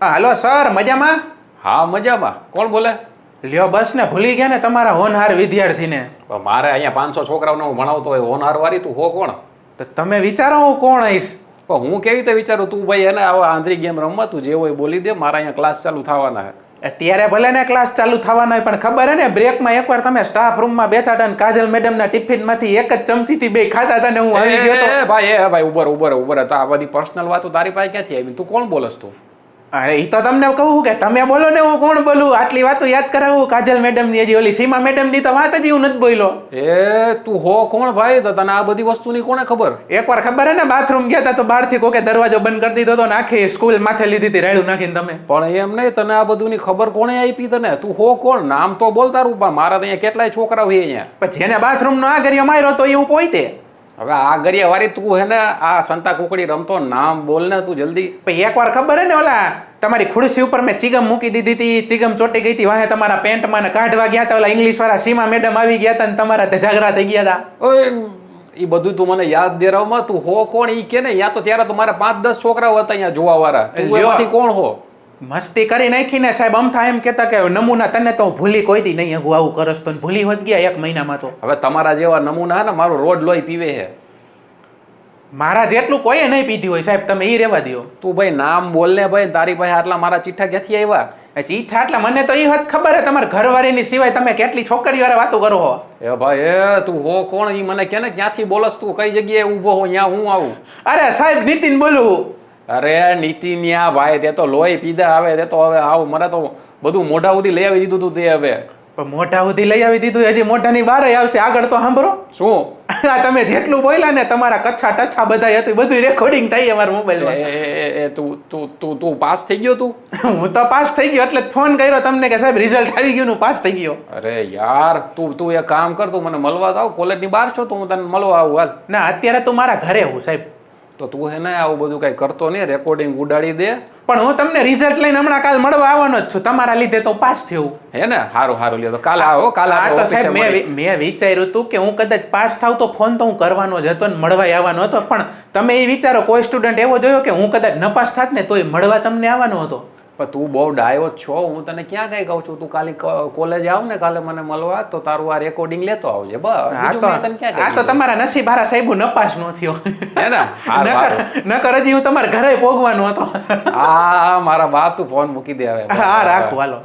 Hello sir, મજામાં? હા મજામાં. કોણ બોલે? લ્યો બસ ને ભૂલી ગયા ને તમારા હોનહાર વિદ્યાર્થીને. મારે અહીંયા 500 છોકરાઓને હું ભણાવતો હોય હોનહાર વાળી તું હો કોણ? તો તમે વિચારો હું કોણ આવીશ? પણ હું કેવી રીતે વિચારું? તું ભાઈ એને આવા આંધળી ગેમ રમવા તું જે હોય બોલી દે. મારા અહીંયા ક્લાસ ચાલુ થવાના છે. અત્યારે ભલે ને ક્લાસ ચાલુ થવાનો હોય પણ ખબર હે ને બ્રેકમાં એકવાર તમે સ્ટાફ રૂમમાં બેઠા હતા ને કાજલ મેડમના ટિફિનમાંથી એક જ ચમચીથી બે ખાતા હતા ને હું આવી ગયો તો. ભાઈ ઉભર તો આ બધી પર્સનલ વાતો તારી પાસે ક્યાંથી આવી? તું કોણ બોલસ તું? અરે એ તો તમને કહું કે તમે બોલો ને હું કોણ બોલું. આટલી વાતો યાદ કરાવું કાજલ મેડમની, હજી ઓલી સીમા મેડમની તો વાત જ હું નથી બોલ્યો. તું હો કોણ ભાઈ? તો તને આ બધી વસ્તુની કોને ખબર? એકવાર ખબર હે ને બાથરૂમ ગયા હતા તો બહારથી કોકે દરવાજો બંધ કરી દીધો હતો ને આખી સ્કૂલ માથે લીધી હતી રાયડું નાખીને તમે. પણ એમ નહીં, તને આ બધુંની ખબર કોણે આપી તને? તું હો કોણ? નામ તો બોલ તારું. મારા અહીંયા કેટલાય છોકરા હોય અહીંયા. પછી જેને બાથરૂમનો આ ગરિયો માર્યો તો એ હું પોઈતે. હવે આ ગરિયા વાળી તું હે ને આ સંતા કુકડી રમતો, નામ બોલ ને તું જલ્દી. પછી એકવાર ખબર હે ને ઓલા તમારી ખુરશી ઉપર મેં ચીગમ મૂકી દીધી હતી, ચીગમ ચોટી ગઈ હતી વાહે તમારા પેન્ટમાં ને કાઢવા ગયા હતા ઓલા ઇંગ્લિશ વાળા સીમા મેડમ આવી ગયા હતા ને તમારા ઝઘડા થઈ ગયા હતા. ઓય એ બધું તું મને યાદ દેરાવમાં. તું હો કોણ ઈ કે ને? યા તો ત્યારે તો મારા 5-10 છોકરાઓ હતા અહીંયા જોવા વાળા. તું એમાંથી કોણ હો? મસ્તી કરી નાખીને સાહેબ અમથા એમ કહેતા કે નમૂના તને તો ભૂલી કોઈ દી નહીં હું આવું કરસ તો ભૂલી હોત ગયા 1 મહિનામાં તો. હવે તમારા જેવા નમૂના ને મારું રોડ લોહી પીવે છે. મારા જેટલું કોઈએ નહીં પીધી હોય સાહેબ, તમે ઈ રહેવા દો. તું ભાઈ નામ બોલ ને ભાઈ. તારી પાસે આટલા મારા ચિઠ્ઠા ક્યાંથી આવ્યા? ચીઠા એટલે મને તો એ વાત ખબર હે તમારા ઘરવાળીની સિવાય તમે કેટલી છોકરીઓ વાળા વાતો કરો હો. એ ભાઈ તું હો કોણ ઈ મને કે ને? ક્યાંથી બોલસ તું? કઈ જગ્યાએ ઊભો હો? ત્યાં હું આવું? અરે સાહેબ નીતિન બોલું. અરે નીતિન્યા ભાઈ, તે તો લોહી પીધા. આવે તે તો હવે આવું મને તો બધું મોઢા સુધી લઈ આવી દીધું તું તે. હવે પણ મોઢા સુધી લઈ આવી દીધું, હજી મોઢાની બહાર આવશે. આગળ તો સાંભળો. શું તમે જેટલું બોલ્યા ને તમારા કચ્છા ટચ્છા બધા હતું બધું રેકોર્ડિંગ થાય અમારા મોબાઈલમાં. તું પાસ થઈ ગયો? તું હું તો પાસ થઈ ગયો એટલે ફોન કર્યો તમને કે સાહેબ રિઝલ્ટ આવી ગયું, પાસ થઈ ગયો. અરે યાર તું એક કામ કર, તું મને મળવા આવ. કોલેજની બહાર છો તો હું તને મળવા આવું. હાલ ના અત્યારે તું મારા ઘરે હું સાહેબ. તો તું હે ને આવું બધું કઈ કરતો નહીં, રેકોર્ડિંગ ઉડાડી દે. પણ હું તમને રિઝલ્ટ લઈને હમણાં કાલ મળવા આવવાનો જ છું. તમારા લીધે તો પાસ થયું હે ને? સારું લ્યો તો કાલે આવો. કાલે તો સાહેબ મેં વિચાર્યું હતું કે હું કદાચ પાસ થાવ તો ફોન તો હું કરવાનો જ હતો ને મળવા આવવાનો હતો. પણ તમે એ વિચારો કોઈ સ્ટુડન્ટ એવો જોયો કે હું કદાચ નપાસ થાત ને તોય મળવા તમને આવવાનો હતો. પણ તું બહુ ડાયો છો. હું તને ક્યાં કઈ કહું છું? તું કાલે કોલેજ આવ ને કાલે મને મળવા તો તારું આ રેકોર્ડિંગ લેતો આવજે. બસ આ તો તમારા નસીબ હારા સાહેબ નપાસ નો થયો હે ને? નકર હજી હું તમારા ઘરે પોગવાનો હતો. હા મારા બાપ, તું ફોન મૂકી દે હવે. હા રાખું હાલો.